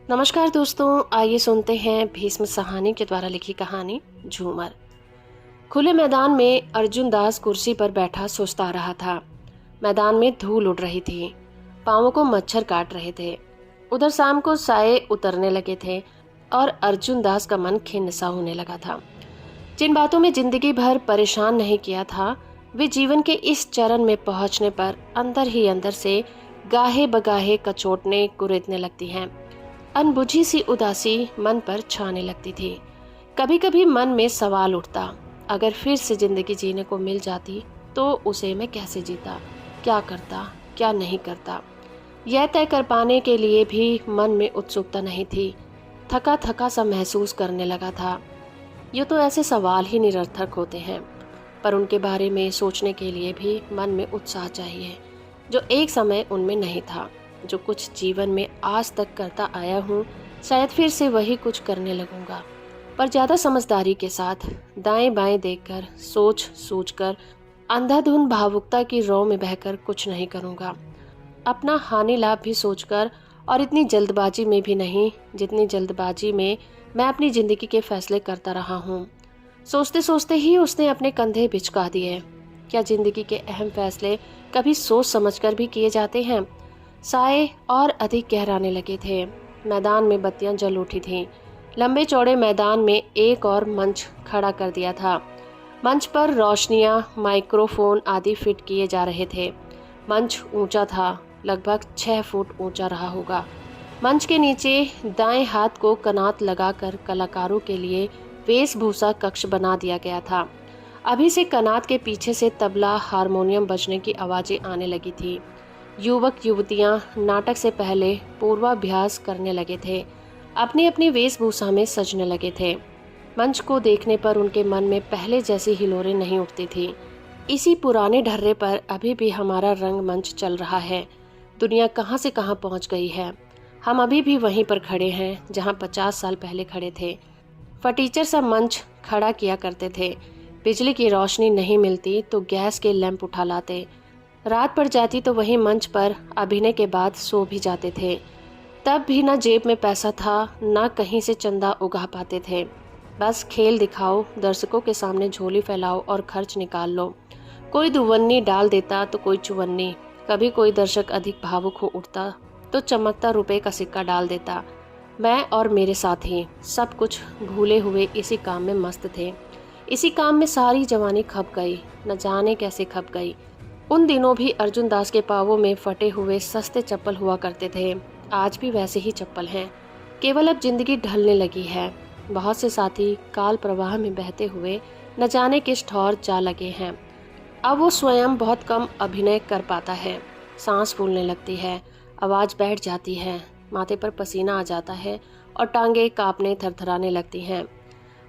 नमस्कार दोस्तों, आइए सुनते हैं भीष्म साहनी के द्वारा लिखी कहानी झूमर। खुले मैदान में अर्जुन दास कुर्सी पर बैठा सुस्ता रहा था। मैदान में धूल उड़ रही थी, पांवों को मच्छर काट रहे थे। उधर शाम को साए उतरने लगे थे और अर्जुन दास का मन खिन्न सा होने लगा था। जिन बातों में जिंदगी भर परेशान नहीं किया था, वे जीवन के इस चरण में पहुंचने पर अंदर ही अंदर से गाहे बगाहे कचोटने कुरेदने लगती हैं। अनबुझी सी उदासी मन पर छाने लगती थी। कभी कभी मन में सवाल उठता, अगर फिर से जिंदगी जीने को मिल जाती तो उसे मैं कैसे जीता, क्या करता, क्या नहीं करता। यह तय कर पाने के लिए भी मन में उत्सुकता नहीं थी। थका थका सा महसूस करने लगा था। ये तो ऐसे सवाल ही निरर्थक होते हैं, पर उनके बारे में सोचने के लिए भी मन में उत्साह चाहिए, जो एक समय उनमें नहीं था। जो कुछ जीवन में आज तक करता आया हूँ, शायद फिर से वही कुछ करने लगूंगा, पर ज़्यादा समझदारी के साथ, दाएं बाएं देखकर, सोच सूझकर, अंधाधुंध भावुकता की रौ में बहकर कुछ नहीं करूंगा। अपना हानि लाभ भी सोचकर, और इतनी जल्दबाजी में भी नहीं जितनी जल्दबाजी में मैं अपनी जिंदगी के फैसले करता रहा हूँ। सोचते सोचते ही उसने अपने कंधे बिचका दिए। क्या जिंदगी के अहम फैसले कभी सोच समझकर भी किए जाते हैं? साए और अधिक गहराने लगे थे। मैदान में बत्तियां जल उठी थीं। लंबे चौड़े मैदान में एक और मंच खड़ा कर दिया था। मंच पर रोशनियां, माइक्रोफोन आदि फिट किए जा रहे थे। मंच ऊंचा था, लगभग 6 फुट ऊंचा रहा होगा। मंच के नीचे दाएं हाथ को कनात लगाकर कलाकारों के लिए वेशभूषा कक्ष बना दिया गया था। अभी से कनात के पीछे से तबला, हारमोनियम बजने की आवाजें आने लगी थी। युवक युवतियां नाटक से पहले पूर्वाभ्यास करने लगे थे, अपनी अपनी वेशभूषा में सजने लगे थे। मंच को देखने पर उनके मन में पहले जैसी हिलोरें नहीं उठती थी। इसी पुराने ढर्रे पर अभी भी हमारा रंगमंच चल रहा है। दुनिया कहाँ से कहाँ पहुँच गई है। हम अभी भी वहीं पर खड़े हैं जहाँ 50 साल पहले खड़े थे। फटीचर सा मंच खड़ा किया करते थे। बिजली की रोशनी नहीं मिलती तो गैस के लैंप उठा लाते। रात पड़ जाती तो वहीं मंच पर अभिनय के बाद सो भी जाते थे। तब भी ना जेब में पैसा था, ना कहीं से चंदा उगा पाते थे। बस खेल दिखाओ, दर्शकों के सामने झोली फैलाओ और खर्च निकाल लो। कोई दुवन्नी डाल देता तो कोई चुवन्नी। कभी कोई दर्शक अधिक भावुक हो उठता तो चमकता रुपए का सिक्का डाल देता। मैं और मेरे साथी सब कुछ भूले हुए इसी काम में मस्त थे। इसी काम में सारी जवानी खप गई, न जाने कैसे खप गई। उन दिनों भी अर्जुन दास के पांवों में फटे हुए सस्ते चप्पल हुआ करते थे। आज भी वैसे ही चप्पल हैं, केवल अब जिंदगी ढलने लगी है। बहुत से साथी काल प्रवाह में बहते हुए न जाने किस ठौर जा लगे हैं। अब वो स्वयं बहुत कम अभिनय कर पाता है। सांस फूलने लगती है, आवाज बैठ जाती है, माथे पर पसीना आ जाता है और टांगे कांपने थरथराने लगती हैं।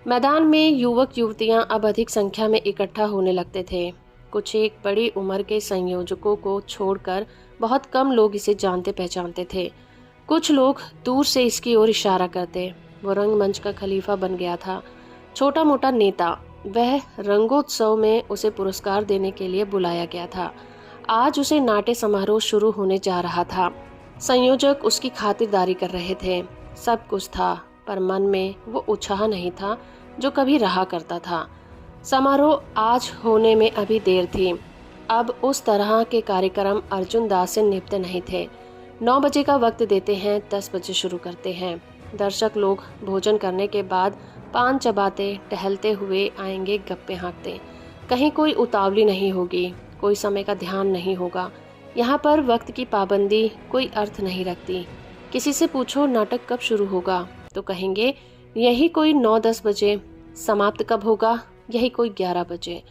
मैदान में युवक युवतियां अब अधिक संख्या में इकट्ठा होने लगते थे। कुछ एक बड़ी उम्र के संयोजकों को छोड़कर बहुत कम लोग इसे जानते पहचानते थे। कुछ लोग दूर से इसकी ओर इशारा करते। वो रंगमंच का खलीफा बन गया था, छोटा मोटा नेता। वह रंगोत्सव में उसे पुरस्कार देने के लिए बुलाया गया था। आज उसे नाट्य समारोह शुरू होने जा रहा था। संयोजक उसकी खातिरदारी कर रहे थे। सब कुछ था, पर मन में वो उत्साह नहीं था जो कभी रहा करता था। समारोह आज होने में अभी देर थी। अब उस तरह के कार्यक्रम अर्जुन दास से निपटे नहीं थे। 9 बजे का वक्त देते हैं, 10 बजे शुरू करते हैं। दर्शक लोग भोजन करने के बाद पान चबाते टहलते हुए आएंगे, गप्पे हाँकते। कहीं कोई उतावली नहीं होगी, कोई समय का ध्यान नहीं होगा। यहाँ पर वक्त की पाबंदी कोई अर्थ नहीं रखती। किसी से पूछो नाटक कब शुरू होगा तो कहेंगे यही कोई 9-10 बजे। समाप्त कब होगा? यही कोई 11 बजे।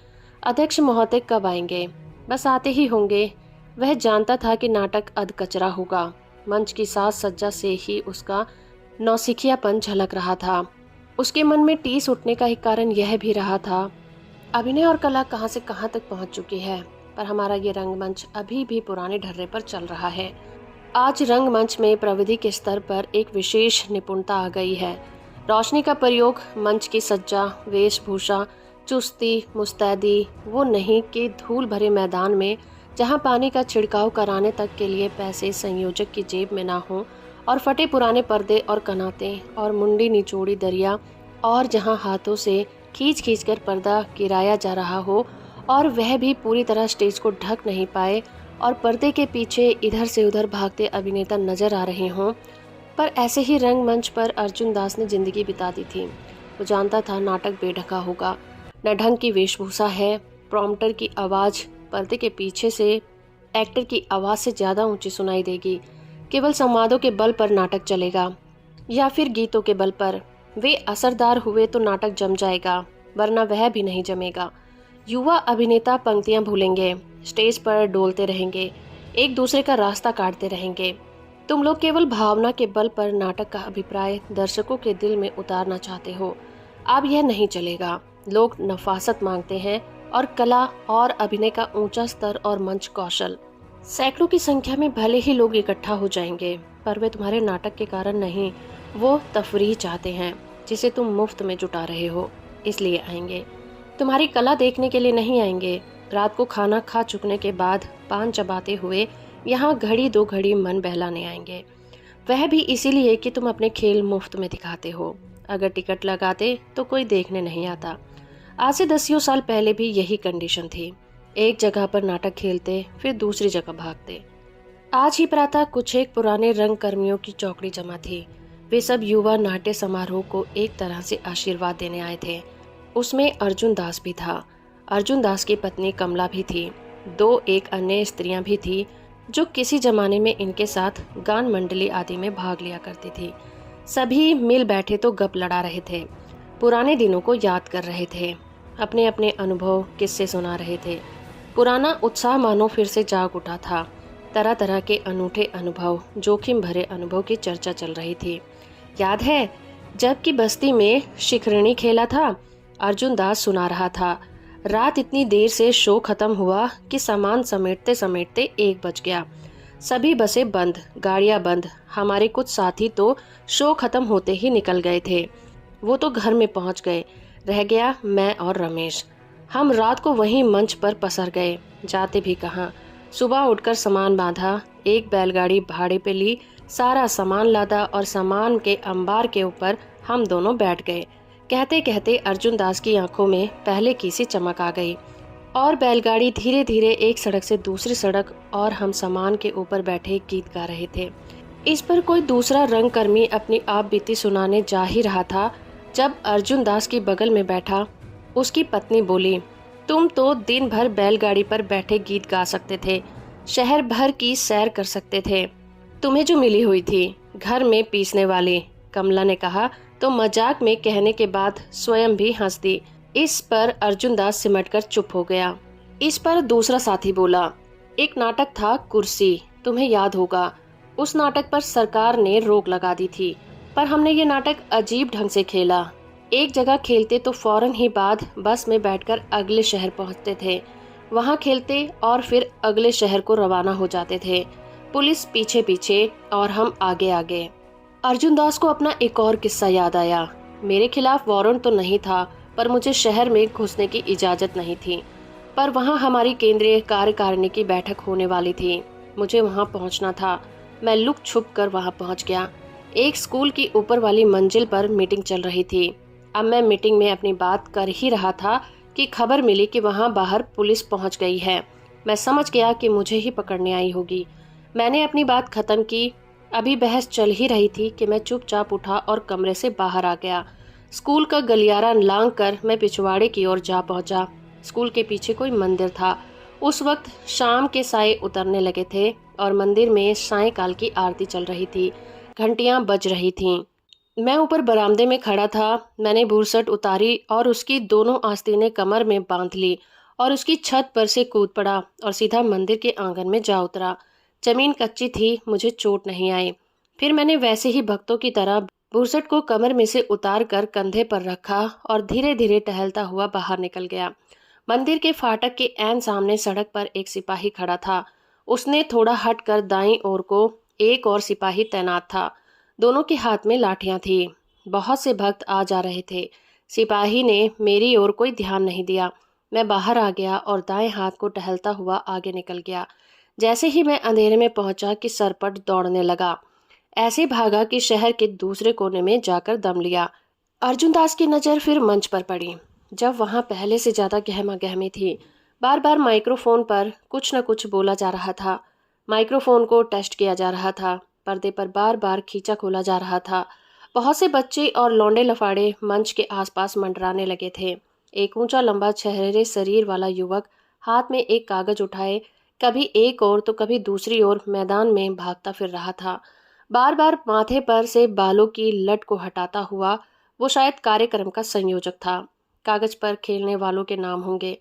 अध्यक्ष महोदय कब आएंगे? बस आते ही होंगे। वह जानता था कि नाटक अधकचरा होगा। मंच की साज सज्जा से ही उसका नौसिखियापन झलक रहा था। उसके मन में टीस उठने का एक कारण यह भी रहा था, अभिनय और कला कहाँ से कहाँ तक पहुँच चुकी है, पर हमारा ये रंगमंच अभी भी पुराने ढर्रे पर चल रहा है। आज रंगमंच में प्रविधि के स्तर पर एक विशेष निपुणता आ गई है। रोशनी का प्रयोग, मंच की सज्जा, वेशभूषा, चुस्ती मुस्तैदी वो नहीं कि धूल भरे मैदान में जहां पानी का छिड़काव कराने तक के लिए पैसे संयोजक की जेब में ना हो और फटे पुराने पर्दे और कनाते और मुंडी निचोड़ी दरिया, और जहां हाथों से खींच खींच कर पर्दा गिराया जा रहा हो और वह भी पूरी तरह स्टेज को ढक नहीं पाए, और पर्दे के पीछे इधर से उधर भागते अभिनेता नजर आ रहे हों। पर ऐसे ही रंगमंच पर अर्जुन दास ने जिंदगी बिता दी थी। वो जानता था नाटक बेढंगा होगा, न ढंग की वेशभूषा है, प्रॉम्प्टर की आवाज पर्दे के पीछे से एक्टर की आवाज से ज्यादा ऊंची सुनाई देगी। केवल संवादों के बल पर नाटक चलेगा या फिर गीतों के बल पर। वे असरदार हुए तो नाटक जम जाएगा, वरना वह भी नहीं जमेगा। युवा अभिनेता पंक्तियां भूलेंगे, स्टेज पर डोलते रहेंगे, एक दूसरे का रास्ता काटते रहेंगे। तुम लोग केवल भावना के बल पर नाटक का अभिप्राय दर्शकों के दिल में उतारना चाहते हो। अब यह नहीं चलेगा। लोग नफासत मांगते हैं, और कला और अभिनय का ऊंचा स्तर और मंच कौशल। सैकड़ों की संख्या में भले ही लोग इकट्ठा हो जाएंगे, पर वे तुम्हारे नाटक के कारण नहीं, वो तफरीह चाहते हैं जिसे तुम मुफ्त में जुटा रहे हो, इसलिए आएंगे। तुम्हारी कला देखने के लिए नहीं आएंगे। रात को खाना खा चुकने के बाद पान चबाते हुए यहाँ घड़ी दो घड़ी मन बहलाने आएंगे, वह भी इसीलिए कि तुम अपने खेल मुफ्त में दिखाते हो। अगर टिकट लगाते तो कोई देखने नहीं आता। आज से 10 साल पहले भी यही कंडीशन थी। एक जगह पर नाटक खेलते, फिर दूसरी जगह भागते। आज ही प्रातः कुछ एक पुराने रंग कर्मियों की चौकड़ी जमा थी। वे सब युवा नाट्य समारोह को एक तरह से आशीर्वाद देने आए थे। उसमें अर्जुन दास भी था। अर्जुन दास की पत्नी कमला भी थी। 2 अन्य स्त्रियां भी थी जो किसी जमाने में इनके साथ गान मंडली आदि में भाग लिया करती थी। सभी मिल बैठे तो गप लड़ा रहे थे, पुराने दिनों को याद कर रहे थे, अपने अपने अनुभव किस्से सुना रहे थे। पुराना उत्साह मानो फिर से जाग उठा था। तरह तरह के अनूठे अनुभव, जोखिम भरे अनुभव की चर्चा चल रही थी। याद है जबकि बस्ती में शिखरणी खेला था? अर्जुन दास सुना रहा था। रात इतनी देर से शो खत्म हुआ कि सामान समेटते समेटते 1 बज गया। सभी बसें बंद, गाड़ियां बंद। हमारे कुछ साथी तो शो खत्म होते ही निकल गए थे। वो तो घर में पहुंच गए। रह गया मैं और रमेश। हम रात को वहीं मंच पर पसर गए। जाते भी कहाँ। सुबह उठकर सामान बांधा, एक बैलगाड़ी भाड़े पे ली, सारा सामान लादा और सामान के अंबार के ऊपर हम दोनों बैठ गए। कहते कहते अर्जुन दास की आंखों में पहले की सी चमक आ गई, और बैलगाड़ी धीरे धीरे एक सड़क से दूसरी सड़क, और हम सामान के ऊपर बैठे गीत गा रहे थे। इस पर कोई दूसरा रंगकर्मी अपनी आप बीती सुनाने जा ही रहा था जब अर्जुन दास की बगल में बैठा उसकी पत्नी बोली, तुम तो दिन भर बैलगाड़ी पर बैठे गीत गा सकते थे, शहर भर की सैर कर सकते थे। तुम्हें जो मिली हुई थी घर में पीसने वाली। कमला ने कहा तो मजाक में कहने के बाद स्वयं भी हंस दी। इस पर अर्जुन दास सिमटकर चुप हो गया। इस पर दूसरा साथी बोला, एक नाटक था कुर्सी, तुम्हें याद होगा। उस नाटक पर सरकार ने रोक लगा दी थी, पर हमने ये नाटक अजीब ढंग से खेला। एक जगह खेलते तो फौरन ही बाद बस में बैठकर अगले शहर पहुंचते थे, वहां खेलते और फिर अगले शहर को रवाना हो जाते थे। पुलिस पीछे पीछे और हम आगे आगे। अर्जुन दास को अपना एक और किस्सा याद आया। मेरे खिलाफ वारंट तो नहीं था, पर मुझे शहर में घुसने की इजाजत नहीं थी। पर वहां हमारी केंद्रीय कार्यकारिणी की बैठक होने वाली थी। मुझे वहां पहुंचना था। मैं लुक छुप कर वहां पहुंच गया। एक स्कूल की ऊपर वाली मंजिल पर मीटिंग चल रही थी। अब मैं मीटिंग में अपनी बात कर ही रहा था कि खबर मिली कि वहां बाहर पुलिस पहुंच गई है। मैं समझ गया कि मुझे ही पकड़ने आई होगी। मैंने अपनी बात खत्म की। अभी बहस चल ही रही थी कि मैं चुपचाप उठा और कमरे से बाहर आ गया। स्कूल का गलियारा लांघ कर मैं पिछवाड़े की ओर जा पहुंचा। स्कूल के पीछे कोई मंदिर था। उस वक्त शाम के साए उतरने लगे थे और मंदिर में सायंकाल की आरती चल रही थी। घंटियां बज रही थीं। मैं ऊपर बरामदे में खड़ा था। मैंने बुरसट उतारी और उसकी दोनों आस्तीनें कमर में बांध ली और उसकी छत पर से कूद पड़ा और सीधा मंदिर के आंगन में जा उतरा। जमीन कच्ची थी, मुझे चोट नहीं आई। फिर मैंने वैसे ही भक्तों की तरह बुरसट को कमर में से उतार कर कंधे पर रखा और धीरे धीरे टहलता हुआ बाहर निकल गया। मंदिर के फाटक के ऐन सामने सड़क पर एक सिपाही खड़ा था। उसने थोड़ा हट कर दाईं ओर को एक और सिपाही तैनात था। दोनों के हाथ में लाठियां थी। बहुत से भक्त आ जा रहे थे। सिपाही ने मेरी ओर कोई ध्यान नहीं दिया। मैं बाहर आ गया और दाएं हाथ को टहलता हुआ आगे निकल गया। जैसे ही मैं अंधेरे में पहुंचा कि सरपट दौड़ने लगा। ऐसे भागा कि शहर के दूसरे कोने में जाकर दम लिया। अर्जुन दास की नज़र फिर मंच पर पड़ी, जब वहां पहले से ज्यादा गहमा गहमी थी। बार बार माइक्रोफोन पर कुछ न कुछ बोला जा रहा था। माइक्रोफोन को टेस्ट किया जा रहा था। पर्दे पर बार बार खींचा खोला जा रहा था। बहुत से बच्चे और लौंडे लफाड़े मंच के आसपास मंडराने लगे थे। एक ऊंचा लंबा चेहरे शरीर वाला युवक हाथ में एक कागज उठाए कभी एक ओर तो कभी दूसरी ओर मैदान में भागता फिर रहा था। बार बार माथे पर से बालों की लट को हटाता हुआ। वो शायद कार्यक्रम का संयोजक था। कागज पर खेलने वालों के नाम होंगे,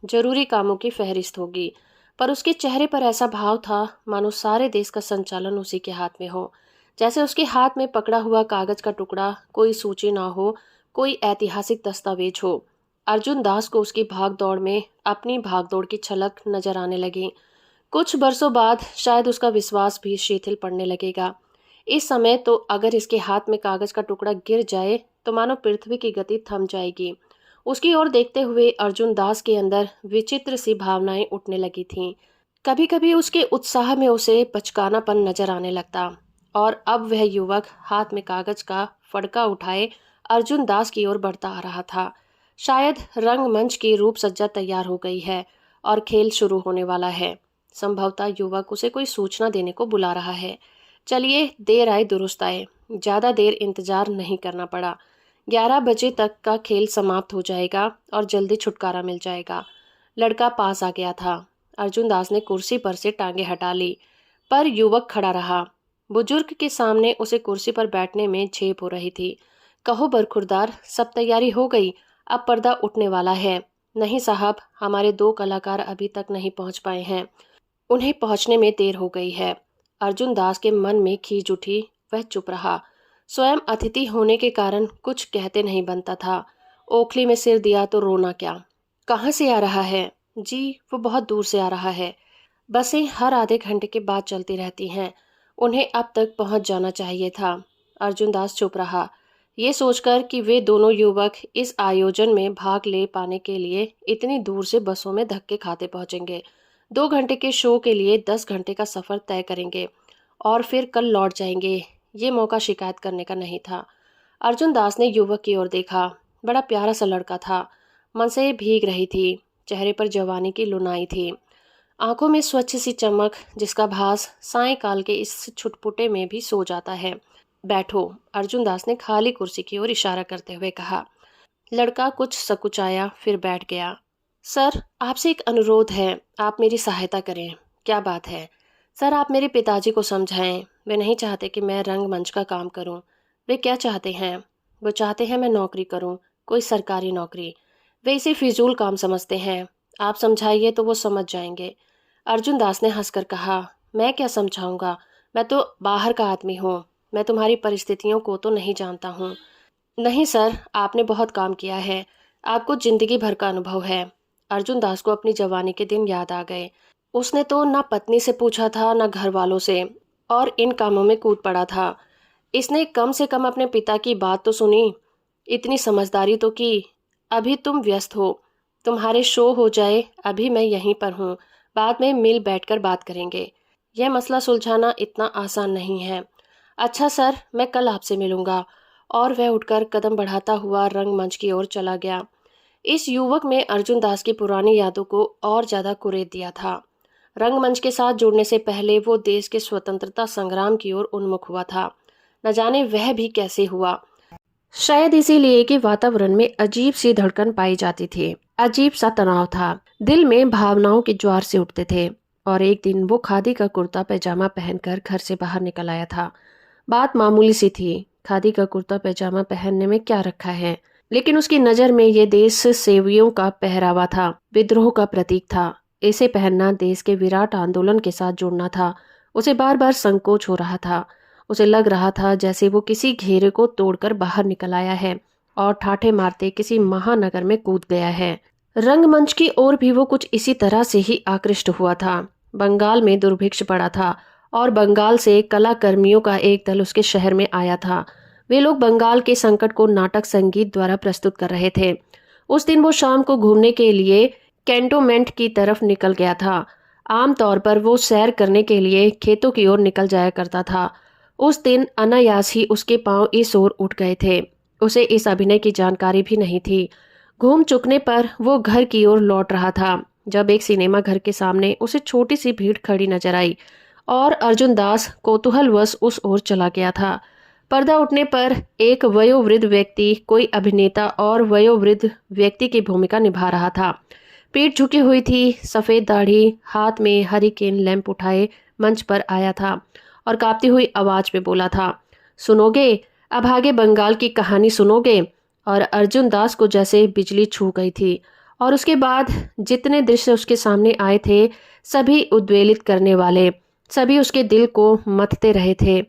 जरूरी कामों की फहरिस्त होगी, पर उसके चेहरे पर ऐसा भाव था मानो सारे देश का संचालन उसी के हाथ में हो। जैसे उसके हाथ में पकड़ा हुआ कागज का टुकड़ा कोई सूची ना हो, कोई ऐतिहासिक दस्तावेज हो। अर्जुन दास को उसकी भागदौड़ में अपनी भागदौड़ की छलक नजर आने लगी। कुछ बरसों बाद शायद उसका विश्वास भी शिथिल पड़ने लगेगा। इस समय तो अगर इसके हाथ में कागज का टुकड़ा गिर जाए तो मानो पृथ्वी की गति थम जाएगी। उसकी ओर देखते हुए अर्जुन दास के अंदर विचित्र सी भावनाएं उठने लगी थीं। कभी कभी उसके उत्साह में उसे बचकानापन नजर आने लगता, और अब वह युवक हाथ में कागज का फड़का उठाए अर्जुन दास की ओर बढ़ता आ रहा था। शायद रंगमंच की रूप सज्जा तैयार हो गई है और खेल शुरू होने वाला है। संभवतः युवक उसे कोई सूचना देने को बुला रहा है। चलिए, देर आए दुरुस्त आए। ज्यादा देर इंतजार नहीं करना पड़ा। 11 बजे तक का खेल समाप्त हो जाएगा और जल्दी छुटकारा मिल जाएगा। लड़का पास आ गया था। अर्जुन दास ने कुर्सी पर से टांगे हटा ली, पर युवक खड़ा रहा। बुजुर्ग के सामने उसे कुर्सी पर बैठने में झेप हो रही थी। कहो बरखुरदार, सब तैयारी हो गई, अब पर्दा उठने वाला है। नहीं साहब, हमारे 2 कलाकार अभी तक नहीं पहुंच पाए हैं। उन्हें पहुंचने में देर हो गई है। अर्जुन दास के मन में खींच उठी। वह चुप रहा। स्वयं अतिथि होने के कारण कुछ कहते नहीं बनता था। ओखली में सिर दिया तो रोना क्या। कहाँ से आ रहा है? जी, वो बहुत दूर से आ रहा है। बसें हर आधे घंटे के बाद चलती रहती हैं। उन्हें अब तक पहुंच जाना चाहिए था। अर्जुन दास चुप रहा, ये सोचकर कि वे दोनों युवक इस आयोजन में भाग ले पाने के लिए इतनी दूर से बसों में धक्के खाते पहुंचेंगे। 2 घंटे के शो के लिए 10 घंटे का सफर तय करेंगे और फिर कल लौट जाएंगे। ये मौका शिकायत करने का नहीं था। अर्जुन दास ने युवक की ओर देखा। बड़ा प्यारा सा लड़का था। मन से भीग रही थी। चेहरे पर जवानी की लुनाई थी। आंखों में स्वच्छ सी चमक, जिसका भास सायंकाल के इस छुटपुटे में भी सो जाता है। बैठो, अर्जुन दास ने खाली कुर्सी की ओर इशारा करते हुए कहा। लड़का कुछ सकुचाया, फिर बैठ गया। सर, आपसे एक अनुरोध है, आप मेरी सहायता करें। क्या बात है? सर, आप मेरे पिताजी को समझाएं। वे नहीं चाहते कि मैं रंगमंच का काम करूं। वे क्या चाहते हैं? वो चाहते हैं मैं नौकरी करूं, कोई सरकारी नौकरी। वे इसे फिजूल काम समझते हैं। आप समझाइए तो वो समझ जाएंगे। अर्जुन दास ने हंसकर कहा, मैं क्या समझाऊंगा? मैं तो बाहर का आदमी हूँ। मैं तुम्हारी परिस्थितियों को तो नहीं जानता हूँ। नहीं सर, आपने बहुत काम किया है। आपको जिंदगी भर का अनुभव है। अर्जुन दास को अपनी जवानी के दिन याद आ गए। उसने तो ना पत्नी से पूछा था ना घर वालों से, और इन कामों में कूद पड़ा था। इसने कम से कम अपने पिता की बात तो सुनी, इतनी समझदारी तो की। अभी तुम व्यस्त हो, तुम्हारे शो हो जाए, अभी मैं यहीं पर हूँ। बाद में मिल बैठकर बात करेंगे। यह मसला सुलझाना इतना आसान नहीं है। अच्छा सर, मैं कल आपसे मिलूंगा। और वह उठकर कदम बढ़ाता हुआ रंगमंच की ओर चला गया। इस युवक में अर्जुन दास की पुरानी यादों को और ज्यादा कुरेद दिया था। रंगमंच के साथ जुड़ने से पहले वो देश के स्वतंत्रता संग्राम की ओर उन्मुख हुआ था। न जाने वह भी कैसे हुआ। शायद इसीलिए कि वातावरण में अजीब सी धड़कन पाई जाती थी। अजीब सा तनाव था। दिल में भावनाओं के ज्वार से उठते थे। और एक दिन वो खादी का कुर्ता पैजामा पहनकर घर से बाहर निकल आया था। बात मामूली सी थी। खादी का कुर्ता पैजामा पहनने में क्या रखा है, लेकिन उसकी नजर में ये देश सेवियों का पहरावा था, विद्रोह का प्रतीक था। इसे पहनना देश के विराट आंदोलन के साथ जुड़ना था। उसे बार बार संकोच हो रहा था। उसे लग रहा था जैसे वो किसी घेरे को तोड़कर बाहर निकल आया है और ठाठे मारते किसी महानगर में कूद गया है। रंगमंच की ओर भी वो कुछ इसी तरह से ही आकृष्ट हुआ था। बंगाल में दुर्भिक्ष पड़ा था और बंगाल से कला कर्मियों का एक दल उसके शहर में आया था। वे लोग बंगाल के संकट को नाटक संगीत द्वारा प्रस्तुत कर रहे थे। उस दिन वो शाम को घूमने के लिए कैंटोनमेंट की तरफ निकल गया था। आमतौर पर वो सैर करने के लिए खेतों की ओर निकल जाया करता था। उस दिन अनायास ही उसके पांव इस ओर उठ गए थे। उसे इस अभिनय की जानकारी भी नहीं थी। घूम चुकने पर वो घर की ओर लौट रहा था जब एक सिनेमा घर के सामने उसे छोटी सी भीड़ खड़ी नजर आई और अर्जुन दास कौतूहलवश उस ओर चला गया था। पर्दा उठने पर एक वयोवृद्ध व्यक्ति कोई अभिनेता और वयोवृद्ध व्यक्ति की भूमिका निभा रहा था। पीठ झुकी हुई थी, सफेद दाढ़ी, हाथ में हरिकेन लैंप उठाए मंच पर आया था और कांपती हुई आवाज में बोला था, सुनोगे, अब आगे बंगाल की कहानी सुनोगे। और अर्जुन दास को जैसे बिजली छू गई थी और उसके बाद जितने दृश्य उसके सामने आए थे सभी उद्वेलित करने वाले, सभी उसके दिल को मथते रहे थे।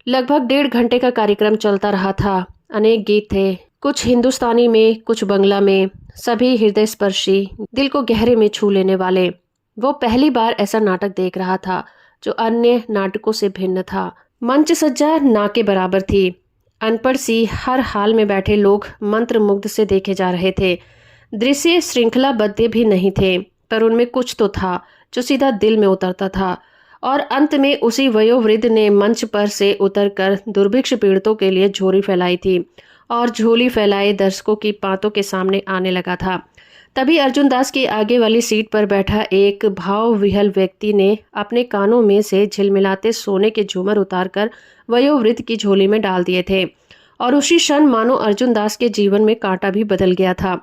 लगभग 1.5 घंटे का कार्यक्रम चलता रहा था। अनेक गीत थे, कुछ हिंदुस्तानी में, कुछ बंगला में, सभी हृदय स्पर्शी, दिल को गहरे में छू लेने वाले। वो पहली बार ऐसा नाटक देख रहा था जो अन्य नाटकों से भिन्न था। मंच सज्जा ना के बराबर थी। अनपढ़ सी हर हाल में बैठे लोग मंत्रमुग्ध से देखे जा रहे थे। दृश्य श्रृंखलाबद्ध भी नहीं थे, पर उनमें कुछ तो था जो सीधा दिल में उतरता था। और अंत में उसी वयोवृद्ध ने मंच पर से उतरकर दुर्भिक्ष पीड़ितों के लिए झोली फैलाई थी और झोली फैलाए दर्शकों की पांतों के सामने आने लगा था। तभी अर्जुन दास की आगे वाली सीट पर बैठा एक भाव विह्वल व्यक्ति ने अपने कानों में से झिलमिलाते सोने के झूमर उतारकर वयोवृद्ध की झोली में डाल दिए थे और उसी क्षण मानो अर्जुन दास के जीवन में कांटा भी बदल गया था।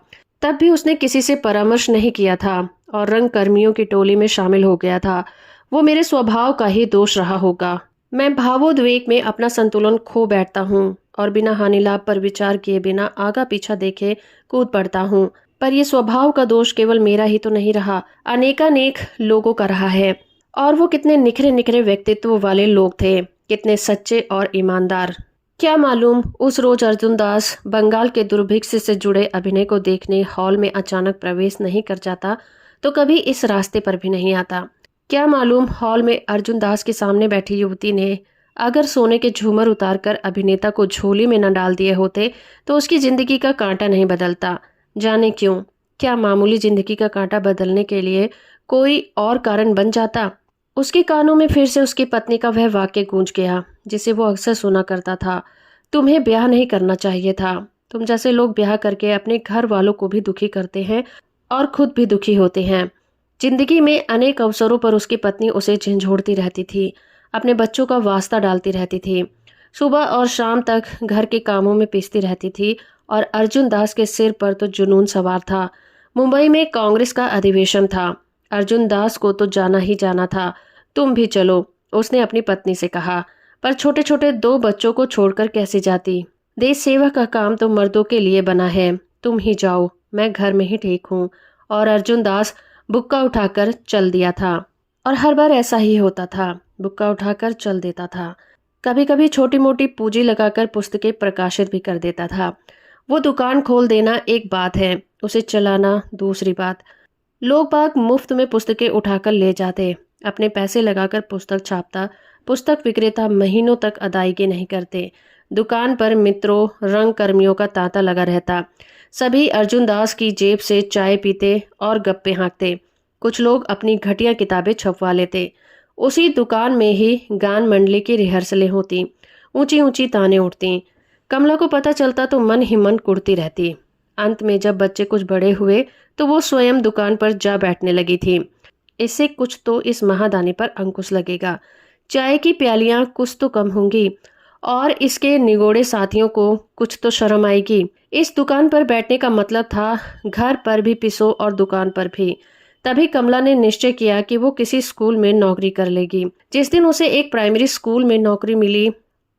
तब भी उसने किसी से परामर्श नहीं किया था और रंग कर्मियों की टोली में शामिल हो गया था। वो मेरे स्वभाव का ही दोष रहा होगा। मैं भावोद्वेग में अपना संतुलन खो बैठता हूँ और बिना हानि लाभ पर विचार किए बिना आगा पीछा देखे कूद पड़ता हूँ। पर यह स्वभाव का दोष केवल मेरा ही तो नहीं रहा, अनेकानेक लोगों का रहा है। और वो कितने निखरे निखरे व्यक्तित्व वाले लोग थे, कितने सच्चे और ईमानदार। क्या मालूम उस रोज अर्जुन दास बंगाल के दुर्भिक्ष से जुड़े अभिनय को देखने हॉल में अचानक प्रवेश नहीं कर जाता तो कभी इस रास्ते पर भी नहीं आता। क्या मालूम हॉल में अर्जुन दास के सामने बैठी युवती ने अगर सोने के झूमर उतारकर अभिनेता को झोली में न डाल दिए होते तो उसकी जिंदगी का कांटा नहीं बदलता। जाने क्यों, क्या मामूली जिंदगी का कांटा बदलने के लिए कोई और कारण बन जाता। उसके कानों में फिर से उसकी पत्नी का वह वाक्य गूंज गया जिसे वो अक्सर सुना करता था, तुम्हें ब्याह नहीं करना चाहिए था। तुम जैसे लोग ब्याह करके अपने घर वालों को भी दुखी करते हैं और खुद भी दुखी होते हैं। जिंदगी में अनेक अवसरों पर उसकी पत्नी उसे झंझोड़ती रहती थी, अपने बच्चों का वास्ता डालती रहती थी, सुबह और शाम तक घर के कामों में पीसती रहती थी। और अर्जुन दास के सिर पर तो जुनून सवार था। मुंबई में कांग्रेस का अधिवेशन था, अर्जुन दास को तो जाना ही जाना था। तुम भी चलो, उसने अपनी पत्नी से कहा, पर छोटे छोटे 2 बच्चों को छोड़कर कैसे जाती। देश सेवा का काम तो मर्दों के लिए बना है, तुम ही जाओ, मैं घर में ही ठीक हूँ। और अर्जुन दास बुक्का उठाकर चल दिया था। और हर बार ऐसा ही होता था, बुक्का उठाकर चल देता था। कभी कभी छोटी मोटी पूंजी लगाकर पुस्तकें प्रकाशित भी कर देता था। वो दुकान खोल देना एक बात है, उसे चलाना दूसरी बात। लोग बाग मुफ्त में पुस्तकें उठाकर ले जाते, अपने पैसे लगाकर पुस्तक छापता। पुस्तक विक्रेता महीनों तक अदायगी नहीं करते। दुकान पर मित्रों रंग कर्मियों का तांता लगा रहता। सभी अर्जुन दास की जेब से चाय पीते और गप्पे हाँकते। कुछ लोग अपनी घटिया किताबें छपवा लेते। उसी दुकान में ही गान मंडली की रिहर्सलें होती, ऊंची ऊंची ताने उठती। कमला को पता चलता तो मन ही मन कुड़ती रहती। अंत में जब बच्चे कुछ बड़े हुए तो वो स्वयं दुकान पर जा बैठने लगी थी। इससे कुछ तो इस महादानी पर अंकुश लगेगा, चाय की प्यालियां कुछ तो कम होंगी और इसके निगोड़े साथियों को कुछ तो शर्म आएगी। इस दुकान पर बैठने का मतलब था घर पर भी पिसो और दुकान पर भी। तभी कमला ने निश्चय किया कि वो किसी स्कूल में नौकरी कर लेगी। जिस दिन उसे एक प्राइमरी स्कूल में नौकरी मिली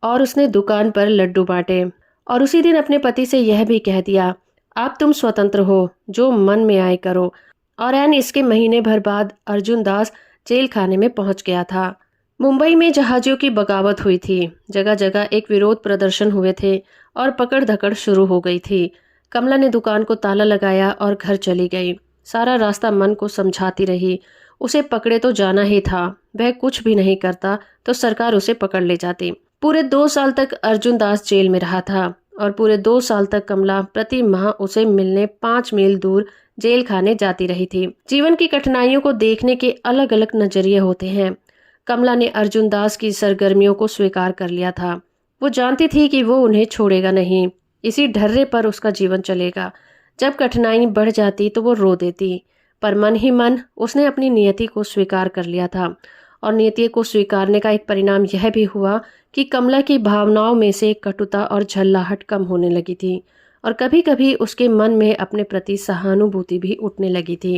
और उसने दुकान पर लड्डू बांटे और उसी दिन अपने पति से यह भी कह दिया, अब तुम स्वतंत्र हो, जो मन में आए करो। और एन इसके महीने भर बाद अर्जुन दास जेल खाने में पहुंच गया था। मुंबई में जहाजियों की बगावत हुई थी, जगह जगह एक विरोध प्रदर्शन हुए थे और पकड़ धकड़ शुरू हो गई थी। कमला ने दुकान को ताला लगाया और घर चली गई। सारा रास्ता मन को समझाती रही, उसे पकड़े तो जाना ही था, वह कुछ भी नहीं करता तो सरकार उसे पकड़ ले जाती। पूरे 2 साल तक अर्जुन दास जेल में रहा था और पूरे 2 साल तक कमला प्रति माह उसे मिलने 5 मील दूर जेल खाने जाती रही थी। जीवन की कठिनाइयों को देखने के अलग अलग नजरिए होते हैं। कमला ने अर्जुन दास की सरगर्मियों को स्वीकार कर लिया था। वो जानती थी कि वो उन्हें छोड़ेगा नहीं, इसी ढर्रे पर उसका जीवन चलेगा। जब कठिनाई बढ़ जाती तो वो रो देती, पर मन ही मन उसने अपनी नियति को स्वीकार कर लिया था। और नियति को स्वीकारने का एक परिणाम यह भी हुआ कि कमला की भावनाओं में से कटुता और झल्लाहट कम होने लगी थी, और कभी कभी उसके मन में अपने प्रति सहानुभूति भी उठने लगी थी।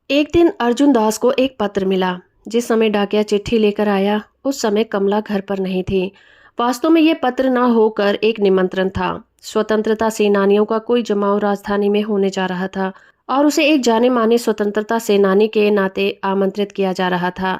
एक दिन अर्जुन दास को एक पत्र मिला। जिस समय डाकिया चिट्ठी लेकर आया उस समय कमला घर पर नहीं थी। वास्तव में यह पत्र न होकर एक निमंत्रण था। स्वतंत्रता सेनानियों का कोई जमाव राजधानी में होने जा रहा था और उसे एक जाने माने स्वतंत्रता सेनानी के नाते आमंत्रित किया जा रहा था।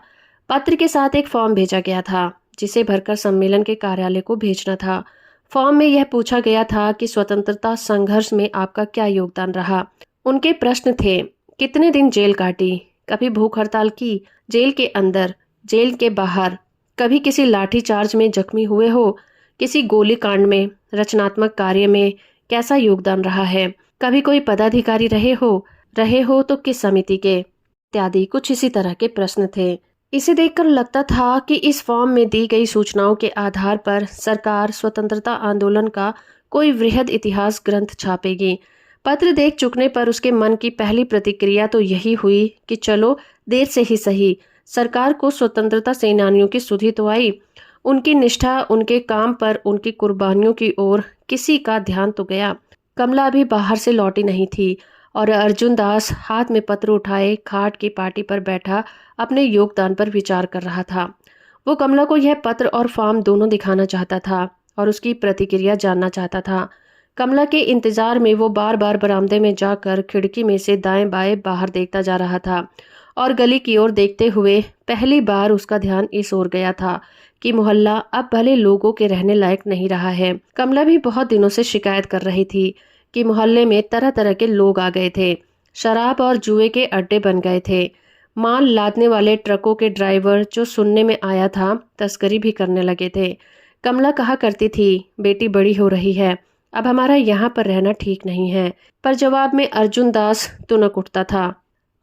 पत्र के साथ एक फॉर्म भेजा गया था जिसे भरकर सम्मेलन के कार्यालय को भेजना था। फॉर्म में यह पूछा गया था कि स्वतंत्रता संघर्ष में आपका क्या योगदान रहा। उनके प्रश्न थे, कितने दिन जेल काटी, कभी भूख हड़ताल की, जेल के अंदर, जेल के बाहर, कभी किसी लाठी चार्ज में जख्मी हुए हो, किसी गोली कांड में, रचनात्मक कार्य में कैसा योगदान रहा है, कभी कोई पदाधिकारी रहे हो तो किस समिति के, इत्यादि कुछ इसी तरह के प्रश्न थे। इसे देखकर लगता था कि इस फॉर्म में दी गई सूचनाओं के आधार पर सरकार स्वतंत्रता आंदोलन का कोई वृहद इतिहास ग्रंथ छापेगी। पत्र देख चुकने पर उसके मन की पहली प्रतिक्रिया तो यही हुई कि चलो देर से ही सही, सरकार को स्वतंत्रता सेनानियों की सुधि तो आई। उनकी निष्ठा, उनके काम पर, उनकी कुर्बानियों की ओर किसी का ध्यान तो गया। कमला अभी बाहर से लौटी नहीं थी और अर्जुन दास हाथ में पत्र उठाए खाट की पार्टी पर बैठा अपने योगदान पर विचार कर रहा था। वो कमला को यह पत्र और फॉर्म दोनों दिखाना चाहता था और उसकी प्रतिक्रिया जानना चाहता था। कमला के इंतजार में वो बार बार बरामदे में जाकर खिड़की में से दाएं बाएं बाहर देखता जा रहा था और गली की ओर देखते हुए पहली बार उसका ध्यान इस ओर गया था कि मोहल्ला अब भले लोगों के रहने लायक नहीं रहा है। कमला भी बहुत दिनों से शिकायत कर रही थी कि मोहल्ले में तरह तरह के लोग आ गए थे, शराब और जुए के अड्डे बन गए थे। माल लादने वाले ट्रकों के ड्राइवर, जो सुनने में आया था, तस्करी भी करने लगे थे। कमला कहा करती थी, बेटी बड़ी हो रही है, अब हमारा यहाँ पर रहना ठीक नहीं है, पर जवाब में अर्जुन दास तुनक उठता था।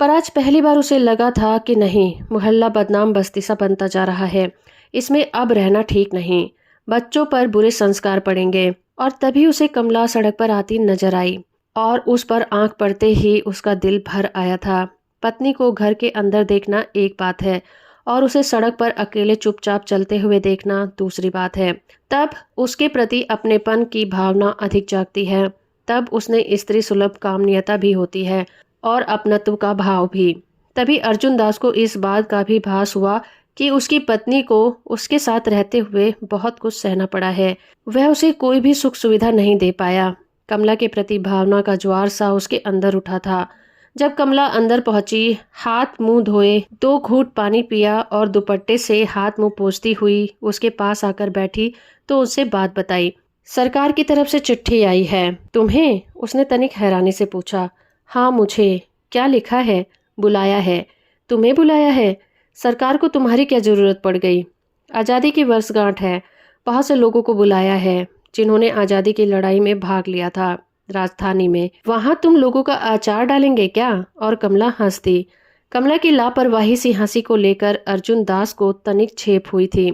पर आज पहली बार उसे लगा था कि नहीं, मोहल्ला बदनाम बस्ती सा बनता जा रहा है, इसमें अब रहना ठीक नहीं, बच्चों पर बुरे संस्कार पड़ेंगे। और तभी उसे कमला सड़क पर आती नजर आई और उस पर आंख पड़ते ही उसका दिल भर आया था। पत्नी को घर के अंदर देखना एक बात है और उसे सड़क पर अकेले चुपचाप चलते हुए देखना दूसरी बात है। तब उसके प्रति अपनेपन की भावना अधिक जागती है, तब उसने स्त्री सुलभ कामनीयता भी होती है और अपनत्व का भाव भी। तभी अर्जुन दास को इस बात का भी भास हुआ कि उसकी पत्नी को उसके साथ रहते हुए बहुत कुछ सहना पड़ा है। वह उसे कोई भी सुख सुविधा नहीं दे पाया। कमला के प्रति भावना का ज्वार सा उसके अंदर उठा था। जब कमला अंदर पहुंची, हाथ मुंह धोए, 2 घूंट पानी पिया और दुपट्टे से हाथ मुंह पोंछती हुई उसके पास आकर बैठी तो उससे बात बताई। सरकार की तरफ से चिट्ठी आई है। तुम्हें? उसने तनिक हैरानी से पूछा। हाँ मुझे। क्या लिखा है? बुलाया है। तुम्हें बुलाया है? सरकार को तुम्हारी क्या जरूरत पड़ गई? आज़ादी की वर्षगांठ है, बहुत से लोगों को बुलाया है जिन्होंने आज़ादी की लड़ाई में भाग लिया था राजधानी में। वहां तुम लोगों का अचार डालेंगे क्या? और कमला हंस दी। कमला की लापरवाही सी हंसी को लेकर अर्जुन दास को तनिक छेप हुई थी।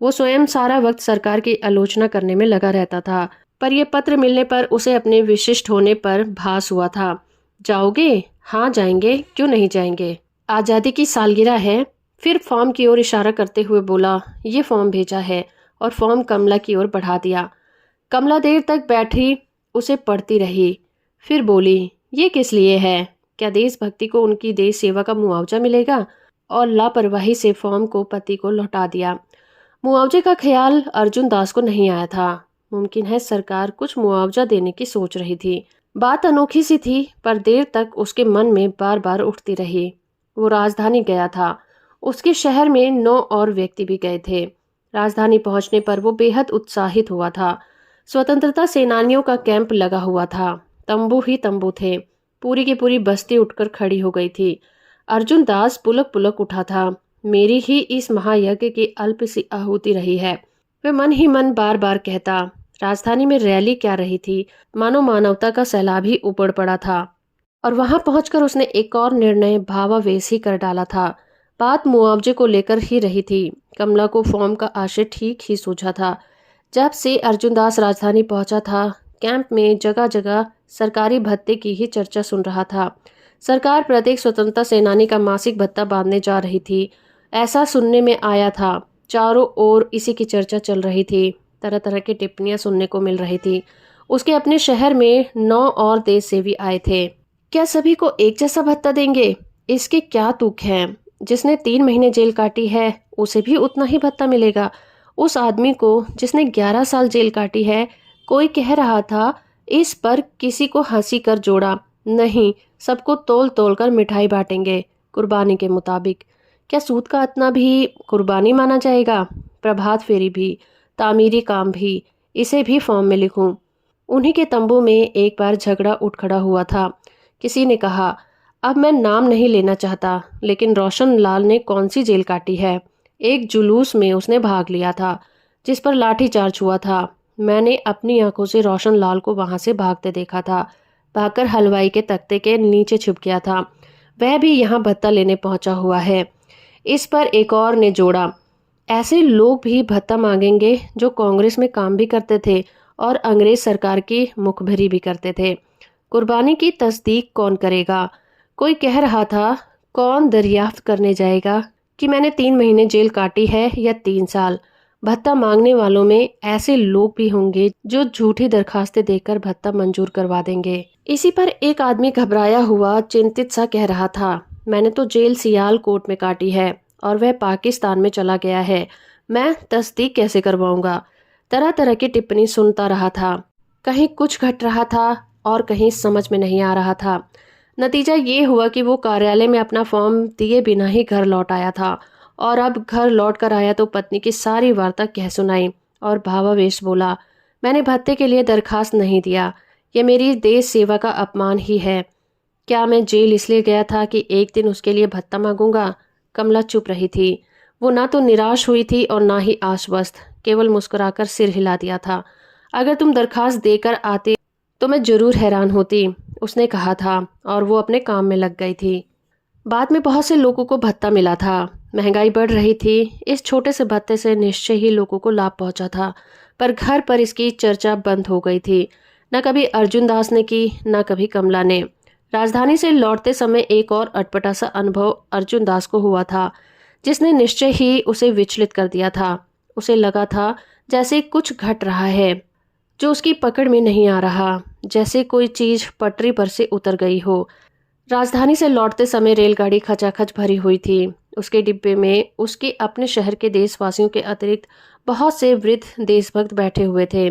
वो स्वयं सारा वक्त सरकार की आलोचना करने में लगा रहता था, पर यह पत्र मिलने पर उसे अपने विशिष्ट होने पर भास हुआ था। जाओगे? हाँ जाएंगे, क्यों नहीं जाएंगे, आज़ादी की सालगिरह है। फिर फॉर्म की ओर इशारा करते हुए बोला, ये फॉर्म भेजा है, और फॉर्म कमला की ओर बढ़ा दिया। कमला देर तक बैठी उसे पढ़ती रही, फिर बोली, ये किस लिए है? क्या देशभक्ति को उनकी देश सेवा का मुआवजा मिलेगा? और लापरवाही से फॉर्म को पति को लौटा दिया। मुआवजे का ख्याल अर्जुन दास को नहीं आया था। मुमकिन है सरकार कुछ मुआवजा देने की सोच रही थी। बात अनोखी सी थी, पर देर तक उसके मन में बार बार उठती रही। वो राजधानी गया था। उसके शहर में 9 और व्यक्ति भी गए थे। राजधानी पहुंचने पर वो बेहद उत्साहित हुआ था। स्वतंत्रता सेनानियों का कैंप लगा हुआ था। तंबू ही तंबू थे। पूरी की पूरी बस्ती उठकर खड़ी हो गई थी। अर्जुन दास पुलक पुलक उठा था। मेरी ही इस महायज्ञ की अल्प सी आहुति रही है, वह मन ही मन बार बार कहता। राजधानी में रैली क्या रही थी, मानो मानवता का सैलाब ही उपड़ पड़ा था। और वहां पहुंचकर उसने एक और निर्णय भावावेश ही कर डाला था। बात मुआवजे को लेकर ही रही थी। कमला को फॉर्म का आशय ठीक ही सूझा था। जब से अर्जुनदास राजधानी पहुंचा था, कैंप में जगह जगह सरकारी भत्ते की ही चर्चा सुन रहा था। सरकार प्रत्येक स्वतंत्रता सेनानी का मासिक भत्ता बांधने जा रही थी, ऐसा सुनने में आया था। चारों ओर इसी की चर्चा चल रही थी। तरह तरह की टिप्पणियां सुनने को मिल रही थी। उसके अपने शहर में 9 और देश सेवी आए थे। क्या सभी को एक जैसा भत्ता देंगे? इसके क्या तुक है? जिसने 3 महीने जेल काटी है, उसे भी उतना ही भत्ता मिलेगा। उस आदमी को जिसने 11 साल जेल काटी है, कोई कह रहा था, इस पर किसी को हंसी कर जोड़ा नहीं, सबको तोल तोल कर मिठाई बांटेंगे कुर्बानी के मुताबिक। क्या सूद का इतना भी कुर्बानी माना जाएगा? प्रभात फेरी भी, तामीरी काम भी, इसे भी फॉर्म में लिखूं। उन्हीं के तंबू में एक बार झगड़ा उठ खड़ा हुआ था। किसी ने कहा, अब मैं नाम नहीं लेना चाहता, लेकिन रोशन लाल ने कौन सी जेल काटी है? एक जुलूस में उसने भाग लिया था, जिस पर लाठीचार्ज हुआ था। मैंने अपनी आंखों से रोशन लाल को वहां से भागते देखा था। भागकर हलवाई के तख्ते के नीचे छुप गया था। वह भी यहाँ भत्ता लेने पहुंचा हुआ है। इस पर एक और ने जोड़ा, ऐसे लोग भी भत्ता मांगेंगे जो कांग्रेस में काम भी करते थे और अंग्रेज सरकार की मुखबिरी भी करते थे। कुर्बानी की तस्दीक कौन करेगा? कोई कह रहा था, कौन दरियाफ्त करने जाएगा कि मैंने 3 महीने जेल काटी है या 3 साल? भत्ता मांगने वालों में ऐसे लोग भी होंगे जो झूठी दरखास्तें देकर भत्ता मंजूर करवा देंगे। इसी पर एक आदमी घबराया हुआ चिंतित सा कह रहा था, मैंने तो जेल सियालकोट में काटी है और वह पाकिस्तान में चला गया है, मैं तस्दीक कैसे करवाऊंगा? तरह तरह की टिप्पणी सुनता रहा था। कहीं कुछ घट रहा था और कहीं समझ में नहीं आ रहा था। नतीजा ये हुआ कि वो कार्यालय में अपना फॉर्म दिए बिना ही घर लौट आया था और अब घर लौट कर आया तो पत्नी की सारी वार्ता कह सुनाई और भावावेश बोला, मैंने भत्ते के लिए दरखास्त नहीं दिया, ये मेरी देश सेवा का अपमान ही है। क्या मैं जेल इसलिए गया था कि एक दिन उसके लिए भत्ता मांगूंगा? कमला चुप रही थी। वो ना तो निराश हुई थी और ना ही आश्वस्त, केवल मुस्कुराकर सिर हिला दिया था। अगर तुम दरखास्त देकर आते तो मैं जरूर हैरान होती, उसने कहा था और वो अपने काम में लग गई थी। बाद में बहुत से लोगों को भत्ता मिला था। महंगाई बढ़ रही थी। इस छोटे से भत्ते से निश्चय ही लोगों को लाभ पहुंचा था, पर घर पर इसकी चर्चा बंद हो गई थी। न कभी अर्जुन दास ने की, न कभी कमला ने। राजधानी से लौटते समय एक और अटपटा सा अनुभव अर्जुन दास को हुआ था, जिसने निश्चय ही उसे विचलित कर दिया था। उसे लगा था जैसे कुछ घट रहा है जो उसकी पकड़ में नहीं आ रहा, जैसे कोई चीज पटरी पर से उतर गई हो। राजधानी से लौटते समय रेलगाड़ी खचाखच भरी हुई थी। उसके डिब्बे में उसके अपने शहर के देशवासियों के अतिरिक्त बहुत से वृद्ध देशभक्त बैठे हुए थे।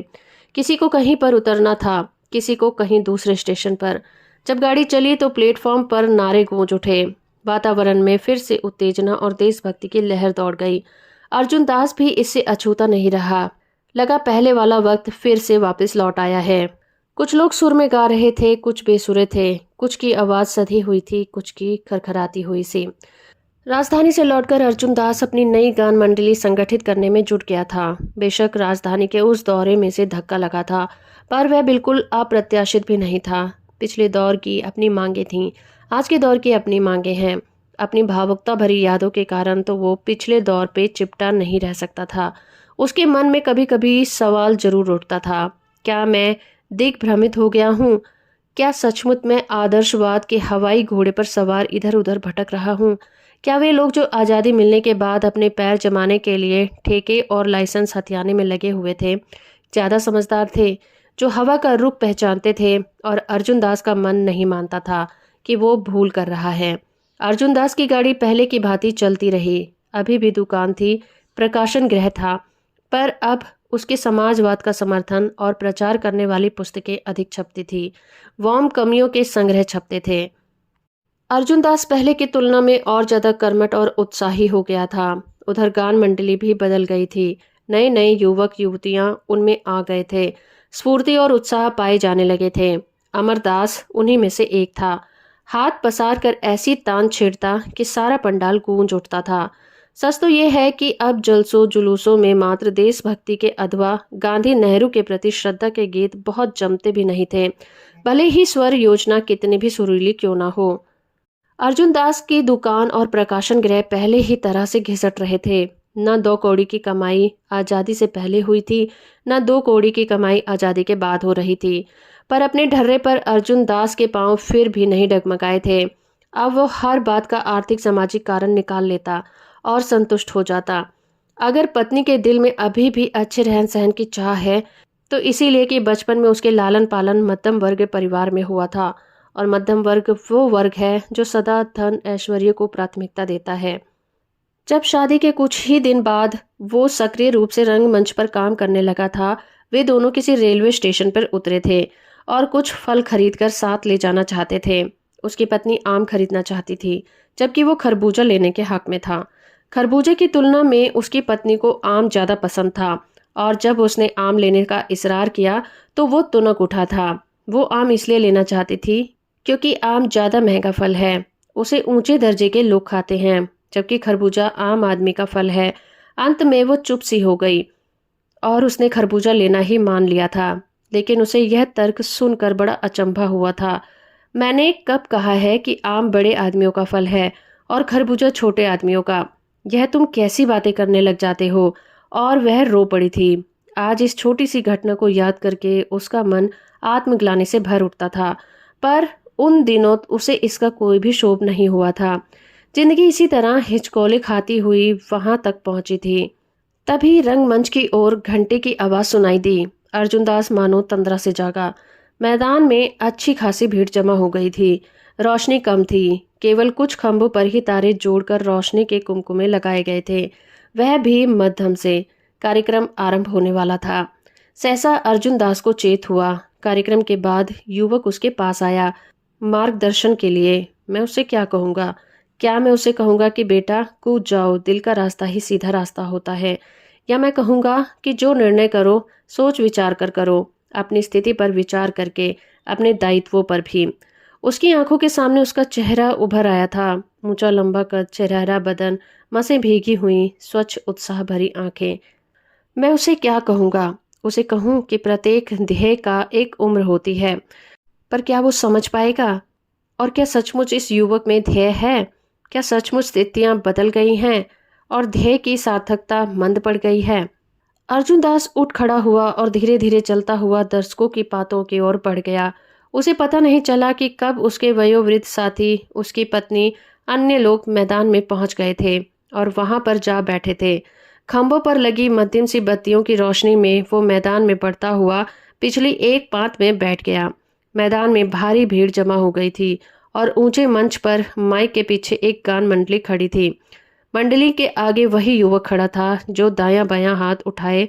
किसी को कहीं पर उतरना था, किसी को कहीं दूसरे स्टेशन पर। जब गाड़ी चली तो प्लेटफॉर्म पर नारे गूंज उठे। वातावरण में फिर से उत्तेजना और देशभक्ति की लहर दौड़ गई। अर्जुन दास भी इससे अछूता नहीं रहा। लगा पहले वाला वक्त फिर से वापस लौट आया है। कुछ लोग सुर में गा रहे थे, कुछ बेसुरे थे, कुछ की आवाज सधी हुई थी, कुछ की खरखराती हुई सी। राजधानी से लौटकर अर्जुन दास अपनी नई गान मंडली संगठित करने में जुट गया था। बेशक राजधानी के उस दौरे में से धक्का लगा था, पर वह बिल्कुल अप्रत्याशित भी नहीं था। पिछले दौर की अपनी मांगे थीं, आज के दौर की अपनी मांगे हैं। अपनी भावुकता भरी यादों के कारण तो वो पिछले दौर पे चिपटा नहीं रह सकता था। उसके मन में कभी कभी सवाल जरूर उठता था, क्या मैं दिग्भ्रमित हो गया हूँ? क्या सचमुच मैं आदर्शवाद के हवाई घोड़े पर सवार इधर उधर भटक रहा हूँ? क्या वे लोग जो आज़ादी मिलने के बाद अपने पैर जमाने के लिए ठेके और लाइसेंस हथियाने में लगे हुए थे, ज़्यादा समझदार थे, जो हवा का रुख पहचानते थे? और अर्जुन दास का मन नहीं मानता था कि वो भूल कर रहा है। अर्जुन दास की गाड़ी पहले की भांति चलती रही। अभी भी दुकान थी, प्रकाशन गृह था, पर अब उसके समाजवाद का समर्थन और प्रचार करने वाली पुस्तकें अधिक छपती थी। वॉम कमियों के संग्रह छपते थे। अर्जुन दास पहले की तुलना में और ज्यादा कर्मठ और उत्साही हो गया था। उधर गान मंडली भी बदल गई थी। नए नए युवक युवतियां उनमें आ गए थे। स्फूर्ति और उत्साह पाए जाने लगे थे। अमरदास उन्हीं में से एक था। हाथ पसार कर ऐसी तान छेड़ता कि सारा पंडाल गूंज उठता था। सच तो यह है कि अब जलसों जुलूसों में मात्र देशभक्ति के अथवा गांधी नेहरू के प्रति श्रद्धा के गीत बहुत जमते भी नहीं थे, भले ही स्वर योजना कितनी भी सुरीली क्यों ना हो। अर्जुन दास की दुकान और प्रकाशन गृह पहले ही तरह से घिसट रहे थे। न 2 कौड़ी की कमाई आज़ादी से पहले हुई थी, न 2 कौड़ी की कमाई आज़ादी के बाद हो रही थी। पर अपने ढर्रे पर अर्जुन दास के पांव फिर भी नहीं डगमगाए थे। अब वो हर बात का आर्थिक सामाजिक कारण निकाल लेता और संतुष्ट हो जाता। अगर पत्नी के दिल में अभी भी अच्छे रहन सहन की चाह है, तो इसीलिए कि बचपन में उसके लालन पालन मध्यम वर्ग परिवार में हुआ था, और मध्यम वर्ग वो वर्ग है जो सदा धन ऐश्वर्य को प्राथमिकता देता है। जब शादी के कुछ ही दिन बाद वो सक्रिय रूप से रंगमंच पर काम करने लगा था, वे दोनों किसी रेलवे स्टेशन पर उतरे थे और कुछ फल खरीदकर साथ ले जाना चाहते थे। उसकी पत्नी आम खरीदना चाहती थी, जबकि वो खरबूजा लेने के हक में था। खरबूजे की तुलना में उसकी पत्नी को आम ज्यादा पसंद था, और जब उसने आम लेने का इसरार किया तो वो तुनक उठा था। वो आम इसलिए लेना चाहती थी क्योंकि आम ज्यादा महंगा फल है, उसे ऊंचे दर्जे के लोग खाते हैं, जबकि खरबूजा आम आदमी का फल है। अंत में वो चुप सी हो गई और उसने खरबूजा लेना ही मान लिया था। लेकिन उसे यह तर्क सुनकर बड़ा अचंभा हुआ था। मैंने कब कहा है कि आम बड़े आदमियों का फल है और खरबूजा छोटे आदमियों का? यह तुम कैसी बातें करने लग जाते हो? और वह रो पड़ी थी। आज इस छोटी सी घटना को याद करके उसका मन आत्मग्लानि से भर उठता था, पर उन दिनों उसे इसका कोई भी शोभ नहीं हुआ था। जिंदगी इसी तरह हिचकोले खाती हुई वहां तक पहुंची थी। तभी रंगमंच की ओर घंटे की आवाज सुनाई दी। अर्जुन दास मानो तंद्रा से जागा। मैदान में अच्छी खासी भीड़ जमा हो गई थी। रोशनी कम थी, केवल कुछ खंभों पर ही तारे जोड़कर रोशनी के कुमकुमे लगाए गए थे, वह भी मध्यम से। कार्यक्रम आरंभ होने वाला था। सहसा अर्जुन दास को चेत हुआ। कार्यक्रम के बाद युवक उसके पास आया मार्गदर्शन के लिए। मैं उसे क्या कहूँगा? क्या मैं उसे कहूँगा कि बेटा कूद जाओ, दिल का रास्ता ही सीधा रास्ता होता है? या मैं कहूँगा कि जो निर्णय करो सोच विचार कर करो, अपनी स्थिति पर विचार करके, अपने दायित्वों पर भी। उसकी आंखों के सामने उसका चेहरा उभर आया था। ऊंचा लंबा कद, चेहरा बदन, मसें भीगी हुई, स्वच्छ उत्साह भरी आंखें। मैं उसे क्या कहूँगा? उसे कहूँ कि प्रत्येक ध्येय का एक उम्र होती है, पर क्या वो समझ पाएगा? और क्या सचमुच इस युवक में ध्येय है? क्या सचमुच स्थितियां बदल गई हैं और ध्येय की सार्थकता मंद पड़ गई है? अर्जुन दास उठ खड़ा हुआ और धीरे धीरे चलता हुआ दर्शकों की बातों की ओर बढ़ गया। उसे पता नहीं चला कि कब उसके वयोवृद्ध साथी, उसकी पत्नी, अन्य लोग मैदान में पहुंच गए थे और वहां पर जा बैठे थे। खंभों पर लगी मध्यम सी बत्तियों की रोशनी में वो मैदान में बढ़ता हुआ पिछली एक पात में बैठ गया। मैदान में भारी भीड़ जमा हो गई थी और ऊंचे मंच पर माइक के पीछे एक गान मंडली खड़ी थी। मंडली के आगे वही युवक खड़ा था जो दायां बायां हाथ उठाए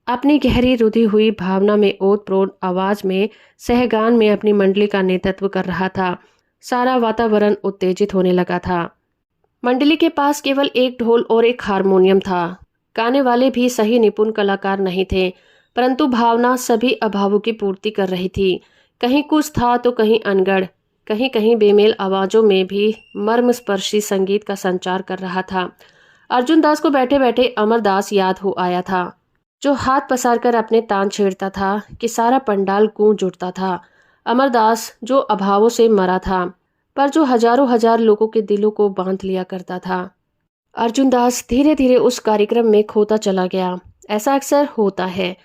अपनी गहरी रुधी हुई भावना में ओतप्रोत आवाज में सहगान में अपनी मंडली का नेतृत्व कर रहा था। सारा वातावरण उत्तेजित होने लगा था। मंडली के पास केवल एक ढोल और एक हारमोनियम था। गाने वाले भी सही निपुण कलाकार नहीं थे, परंतु भावना सभी अभावों की पूर्ति कर रही थी। कहीं कुछ था तो कहीं अनगढ़, कहीं कहीं बेमेल आवाजों में भी मर्मस्पर्शी संगीत का संचार कर रहा था। अर्जुन दास को बैठे बैठे अमरदास याद हो आया था, जो हाथ पसार कर अपने तान छेड़ता था कि सारा पंडाल गूंज उठता था। अमरदास जो अभावों से मरा था, पर जो हजारों हजार लोगों के दिलों को बांध लिया करता था। अर्जुन दास धीरे धीरे उस कार्यक्रम में खोता चला गया। ऐसा अक्सर होता है।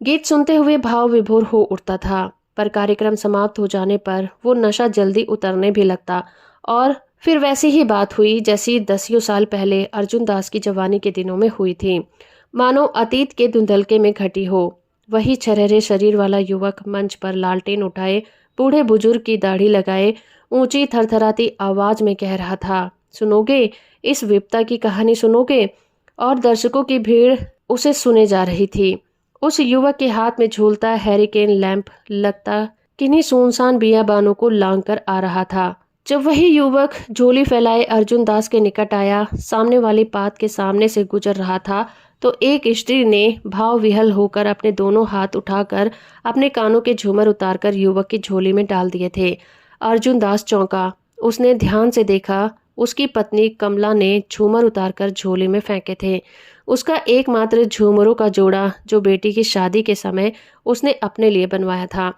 गीत सुनते हुए भाव विभोर हो उठता था, पर कार्यक्रम समाप्त हो जाने पर वो नशा जल्दी उतरने भी लगता और फिर वैसी ही बात हुई जैसी 10 साल पहले अर्जुन दास की जवानी के दिनों में हुई थी। मानो अतीत के धुंधलके में घटी हो। वही छरहरे शरीर वाला युवक मंच पर लालटेन उठाए, बूढ़े बुजुर्ग की दाढ़ी लगाए, ऊंची थरथराती आवाज में कह रहा था, सुनोगे? इस विपता की कहानी सुनोगे? और दर्शकों की भीड़ उसे सुने जा रही थी। उस युवक के हाथ में झूलता हैरिकेन लैंप लगता किन्हीं सुनसान बियाबानों को लांग कर आ रहा था। जब वही युवक झोली फैलाए अर्जुन दास के निकट आया, सामने वाली पात के सामने से गुजर रहा था, तो एक स्त्री ने भाव विहल होकर अपने दोनों हाथ उठाकर अपने कानों के झूमर उतारकर युवक की झोली में डाल दिए थे। अर्जुन दास चौंका। उसने ध्यान से देखा, उसकी पत्नी कमला ने झूमर उतारकर झोली में फेंके थे। उसका एकमात्र झूमरों का जोड़ा जो बेटी की शादी के समय उसने अपने लिए बनवाया था।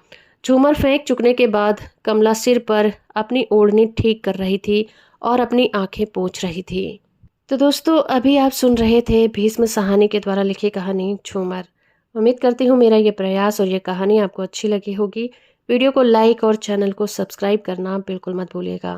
झूमर फेंक चुकने के बाद कमला सिर पर अपनी ओढ़नी ठीक कर रही थी और अपनी आंखें पोंछ रही थी। तो दोस्तों, अभी आप सुन रहे थे भीष्म साहनी के द्वारा लिखी कहानी झूमर। उम्मीद करती हूँ मेरा ये प्रयास और ये कहानी आपको अच्छी लगी होगी। वीडियो को लाइक और चैनल को सब्सक्राइब करना बिल्कुल मत भूलिएगा।